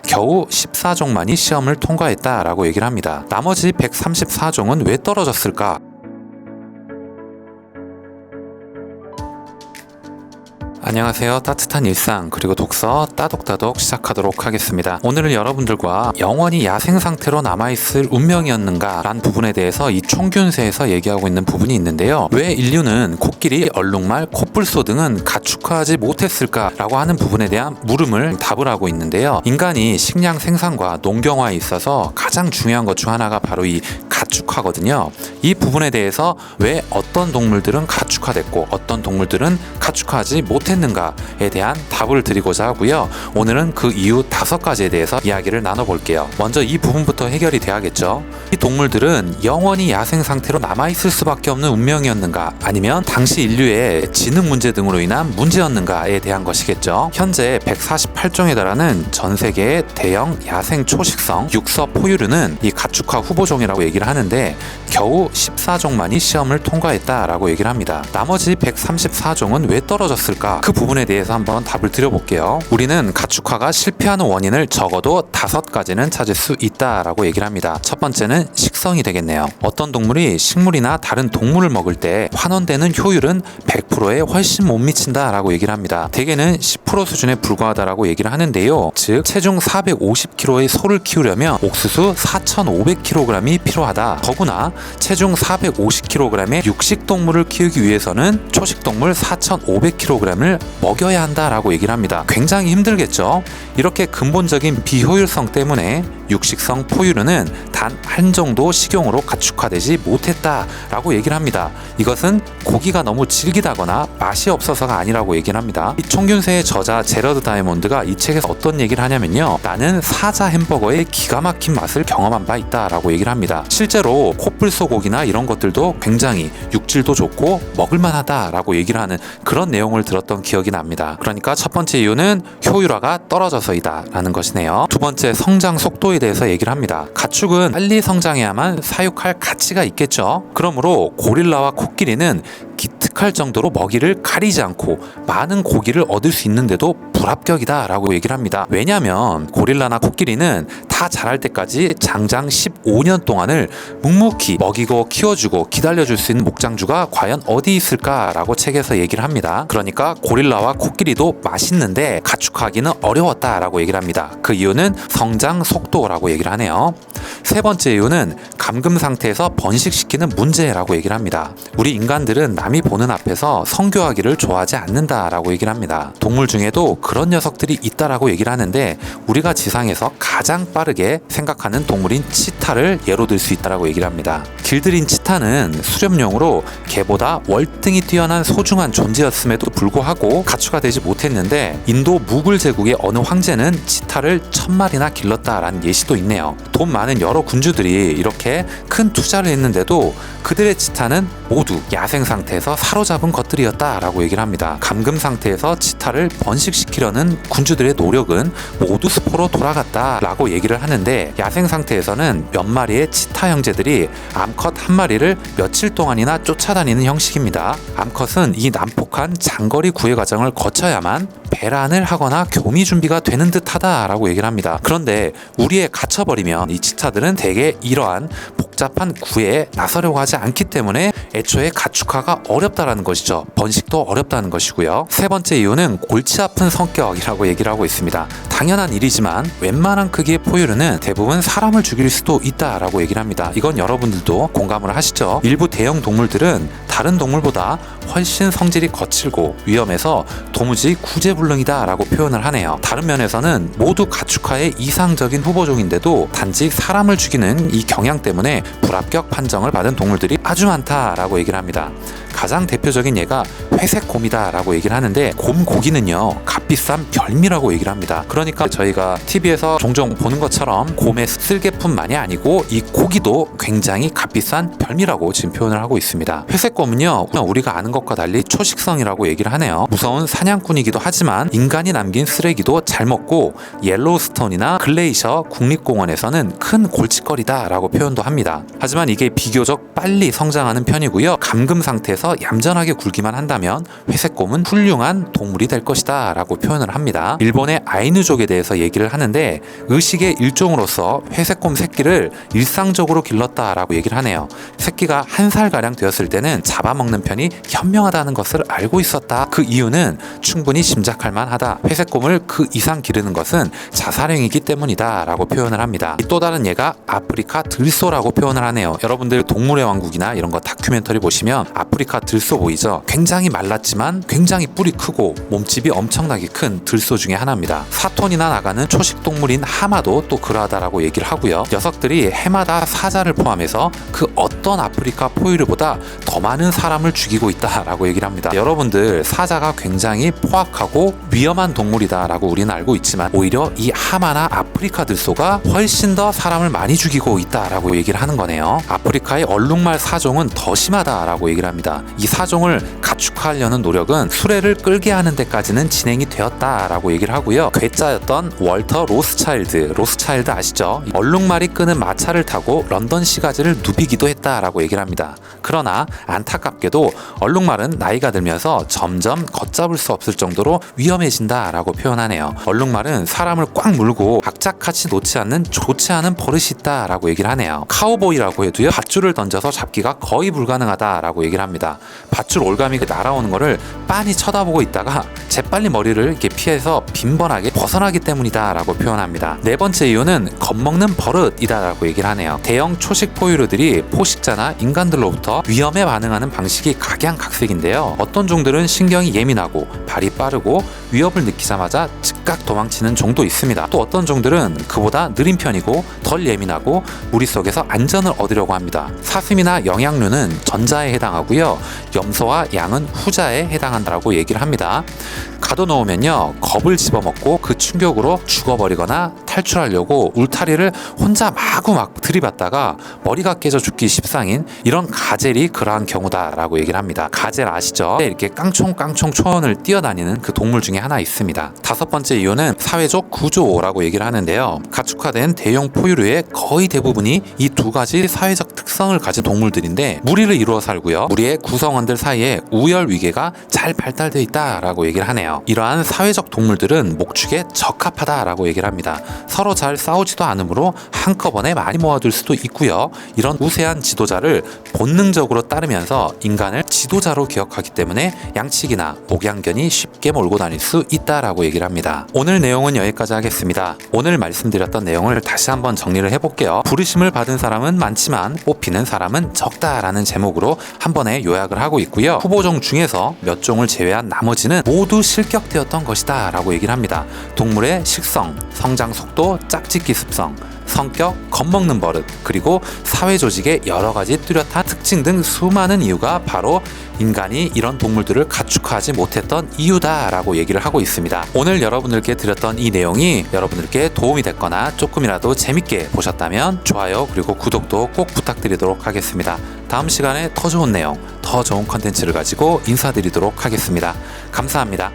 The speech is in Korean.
겨우 14종만이 시험을 통과했다라고 얘기를 합니다. 나머지 134종은 왜 떨어졌을까? 안녕하세요. 따뜻한 일상 그리고 독서 따독따독 시작하도록 하겠습니다. 오늘은 여러분들과 영원히 야생 상태로 남아있을 운명이었는가 라는 부분에 대해서 이 총균세에서 얘기하고 있는 부분이 있는데요. 왜 인류는 코끼리, 얼룩말, 코뿔소 등은 가축화하지 못했을까 라고 하는 부분에 대한 물음을 답을 하고 있는데요. 인간이 식량 생산과 농경화에 있어서 가장 중요한 것 중 하나가 바로 이 가축화거든요. 이 부분에 대해서 왜 어떤 동물들은 가축화됐고 어떤 동물들은 가축화하지 못했는가에 대한 답을 드리고자 하고요. 오늘은 그 이유 5가지에 대해서 이야기를 나눠볼게요. 먼저 이 부분부터 해결이 돼야겠죠. 이 동물들은 영원히 야생 상태로 남아있을 수밖에 없는 운명이었는가, 아니면 당시 인류의 지능 문제 등으로 인한 문제였는가에 대한 것이겠죠. 현재 148종에 달하는 전 세계의 대형 야생 초식성 육서 포유류는 이 가축화 후보종이라고 얘기를 하는데 겨우 14종만이 시험을 통과했다라고 얘기를 합니다. 나머지 134종은 왜 떨어졌을까? 그 부분에 대해서 한번 답을 드려볼게요. 우리는 가축화가 실패하는 원인을 적어도 5가지는 찾을 수 있다라고 얘기를 합니다. 첫 번째는 식성이 되겠네요. 어떤 동물이 식물이나 다른 동물을 먹을 때 환원되는 효율은 100%에 훨씬 못 미친다라고 얘기를 합니다. 대개는 10% 수준에 불과하다라고 얘기를 하는데요. 즉 체중 450kg의 소를 키우려면 옥수수 4,500kg이 필요하다. 더구나 체중 450kg의 육식동물을 키우기 위해서는 초식동물 4,500kg을 먹여야 한다라고 얘기를 합니다. 굉장히 힘들겠죠? 이렇게 근본적인 비효율성 때문에 육식성 포유류는 단 한 정도 식용으로 가축화되지 못했다라고 얘기를 합니다. 이것은 고기가 너무 질기다거나 맛이 없어서가 아니라고 얘기를 합니다. 이 총균세의 저자 제러드 다이몬드가 이 책에서 어떤 얘기를 하냐면요. 나는 사자 햄버거의 기가 막힌 맛을 경험한 바 있다라고 얘기를 합니다. 실제로 코뿔소 고기나 이런 것들도 굉장히 육질도 좋고 먹을만하다라고 얘기를 하는 그런 내용을 들었던 기억이 납니다. 그러니까 첫 번째 이유는 효율화가 떨어져서이다 라는 것이네요. 두 번째, 성장 속도에 대해서 얘기를 합니다. 가축은 빨리 성장해야만 사육할 가치가 있겠죠. 그러므로 고릴라와 코끼리는 기특할 정도로 먹이를 가리지 않고 많은 고기를 얻을 수 있는데도 불합격이다 라고 얘기를 합니다. 왜냐하면 고릴라나 코끼리는 다 자랄 때까지 장장 15년 동안을 묵묵히 먹이고 키워주고 기다려줄 수 있는 목장주가 과연 어디 있을까 라고 책에서 얘기를 합니다. 그러니까 고릴라와 코끼리도 맛있는데 가축하기는 어려웠다 라고 얘기를 합니다. 그 이유는 성장 속도라고 얘기를 하네요. 세 번째 이유는 감금 상태에서 번식시키는 문제라고 얘기를 합니다. 우리 인간들은 남이 보는 앞에서 성교하기를 좋아하지 않는다라고 얘기를 합니다. 동물 중에도 그런 녀석들이 있다라고 얘기를 하는데 우리가 지상에서 가장 빠르게 생각하는 동물인 치타를 예로 들 수 있다라고 얘기를 합니다. 길들인 치타는 수렵용으로 개보다 월등히 뛰어난 소중한 존재였음에도 불구하고 가축화 되지 못했는데 인도 무굴 제국의 어느 황제는 치타를 1000마리나 길렀다라는 예시도 있네요. 돈 많은 여러 군주들이 이렇게 큰 투자를 했는데도 그들의 치타는 모두 야생 상태에서 사로잡은 것들이었다라고 얘기를 합니다. 감금 상태에서 치타를 번식시키려는 군주들의 노력은 모두 수포로 돌아갔다라고 얘기를 하는데 야생 상태에서는 몇 마리의 치타 형제들이 암컷 한 마리를 며칠 동안이나 쫓아다니는 형식입니다. 암컷은 이 난폭한 장거리 구애 과정을 거쳐야만 배란을 하거나 교미 준비가 되는 듯하다라고 얘기를 합니다. 그런데 우리에 갇혀버리면 이 치타들은 대개 이러한 복잡한 구애에 나서려고 하지 않기 때문에 애초에 가축화가 어렵다라는 것이죠. 번식도 어렵다는 것이고요. 세 번째 이유는 골치 아픈 성격이라고 얘기를 하고 있습니다. 당연한 일이지만 웬만한 크기의 포유류는 대부분 사람을 죽일 수도 있다라고 얘기를 합니다. 이건 여러분들도 공감을 하시죠? 일부 대형 동물들은 다른 동물보다 훨씬 성질이 거칠고 위험해서 도무지 구제불능이다라고 표현을 하네요. 다른 면에서는 모두 가축화의 이상적인 후보종인데도 단지 사람을 죽이는 이 경향 때문에 불합격 판정을 받은 동물들이 아주 많다라고 얘기를 합니다. 가장 대표적인 예가 회색곰이다라고 얘기를 하는데 곰 고기는요 값비싼 별미라고 얘기를 합니다. 그러니까 저희가 TV에서 종종 보는 것처럼 곰의 쓸개뿐만이 아니고 이 고기도 굉장히 값비싼 별미라고 지금 표현을 하고 있습니다. 회색곰은요 우리가 아는 것과 달리 초식성이라고 얘기를 하네요. 무서운 사냥꾼이기도 하지만 인간이 남긴 쓰레기도 잘 먹고 옐로우스톤이나 글레이셔 국립공원에서는 큰 골칫거리다라고 표현도 합니다. 하지만 이게 비교적 빨리 성장하는 편이고요. 감금 상태에서 집에서 얌전하게 굴기만 한다면 회색곰은 훌륭한 동물이 될 것이다 라고 표현을 합니다. 일본의 아이누족에 대해서 얘기를 하는데 의식의 일종으로서 회색곰 새끼를 일상적으로 길렀다라고 얘기를 하네요. 새끼가 1살가량 되었을 때는 잡아먹는 편이 현명하다는 것을 알고 있었다. 그 이유는 충분히 짐작할 만하다. 회색곰을 그 이상 기르는 것은 자살행위이기 때문이다 라고 표현을 합니다. 또 다른 예가 아프리카 들소라고 표현을 하네요. 여러분들 동물의 왕국이나 이런 거 다큐멘터리 보시면 아프리카 들소 보이죠? 굉장히 말랐지만 굉장히 뿔이 크고 몸집이 엄청나게 큰 들소 중에 하나입니다. 사톤이나 나가는 초식 동물인 하마도 또 그러하다라고 얘기를 하고요. 녀석들이 해마다 사자를 포함해서 그 어떤 아프리카 포유류보다 더 많은 사람을 죽이고 있다라고 얘기를 합니다. 여러분들 사자가 굉장히 포악하고 위험한 동물이다라고 우리는 알고 있지만 오히려 이 하마나 아프리카 들소가 훨씬 더 사람을 많이 죽이고 있다라고 얘기를 하는 거네요. 아프리카의 얼룩말 사종은 더 심하다라고 얘기를 합니다. 이 사종을 가축화하려는 노력은 수레를 끌게 하는 데까지는 진행이 되었다라고 얘기를 하고요. 괴짜였던 월터 로스차일드 아시죠? 얼룩말이 끄는 마차를 타고 런던 시가지를 누비기도 했다라고 얘기를 합니다. 그러나 안타깝게도 얼룩말은 나이가 들면서 점점 걷잡을 수 없을 정도로 위험해진다라고 표현하네요. 얼룩말은 사람을 꽉 물고 악착같이 놓지 않는 좋지 않은 버릇이 있다라고 얘기를 하네요. 카우보이라고 해도요, 밧줄을 던져서 잡기가 거의 불가능하다라고 얘기를 합니다. 밧줄 올가미 날아오는 거를 빤히 쳐다보고 있다가 재빨리 머리를 이렇게 피해서 빈번하게 벗어나기 때문이다라고 표현합니다. 네 번째 이유는 겁먹는 버릇이다라고 얘기를 하네요. 대형 초식 포유류들이 포식자나 인간들로부터 위험에 반응하는 방식이 각양각색인데요. 어떤 종들은 신경이 예민하고 발이 빠르고 위협을 느끼자마자 즉각 도망치는 종도 있습니다. 또 어떤 종들은 그보다 느린 편이고 덜 예민하고 무리 속에서 안전을 얻으려고 합니다. 사슴이나 영양류는 전자에 해당하고요. 염소와 양은 후자에 해당한다고 얘기를 합니다. 가둬놓으면요, 겁을 집어먹고 그 충격으로 죽어버리거나 탈출하려고 울타리를 혼자 마구 들이받다가 머리가 깨져 죽기 십상인 이런 가젤이 그러한 경우다라고 얘기를 합니다. 가젤 아시죠? 이렇게 깡총깡총 초원을 뛰어다니는 그 동물 중에 하나 있습니다. 다섯 번째 이유는 사회적 구조라고 얘기를 하는데요. 가축화된 대형 포유류의 거의 대부분이 이 두 가지 사회적 특성을 가진 동물들인데 무리를 이루어 살고요. 무리의 구성원들 사이에 우열 위계가 잘 발달되어 있다라고 얘기를 하네요. 이러한 사회적 동물들은 목축에 적합하다라고 얘기를 합니다. 서로 잘 싸우지도 않으므로 한꺼번에 많이 모아둘 수도 있고요. 이런 우세한 지도자를 본능적으로 따르면서 인간을 지도자로 기억하기 때문에 양치기나 목양견이 쉽게 몰고 다닐 수 있다라고 얘기를 합니다. 오늘 내용은 여기까지 하겠습니다. 오늘 말씀드렸던 내용을 다시 한번 정리를 해볼게요. 부르심을 받은 사람은 많지만 뽑히는 사람은 적다라는 제목으로 한 번에 요약을 하고 있고요. 후보종 중에서 몇 종을 제외한 나머지는 모두 실격되었던 것이다 라고 얘기를 합니다. 동물의 식성, 성장 속도, 짝짓기 습성, 성격, 겁먹는 버릇, 그리고 사회 조직의 여러 가지 뚜렷한 특징 등 수많은 이유가 바로 인간이 이런 동물들을 가축화하지 못했던 이유다라고 얘기를 하고 있습니다. 오늘 여러분들께 드렸던 이 내용이 여러분들께 도움이 됐거나 조금이라도 재밌게 보셨다면 좋아요 그리고 구독도 꼭 부탁드리도록 하겠습니다. 다음 시간에 더 좋은 내용, 더 좋은 컨텐츠를 가지고 인사드리도록 하겠습니다. 감사합니다.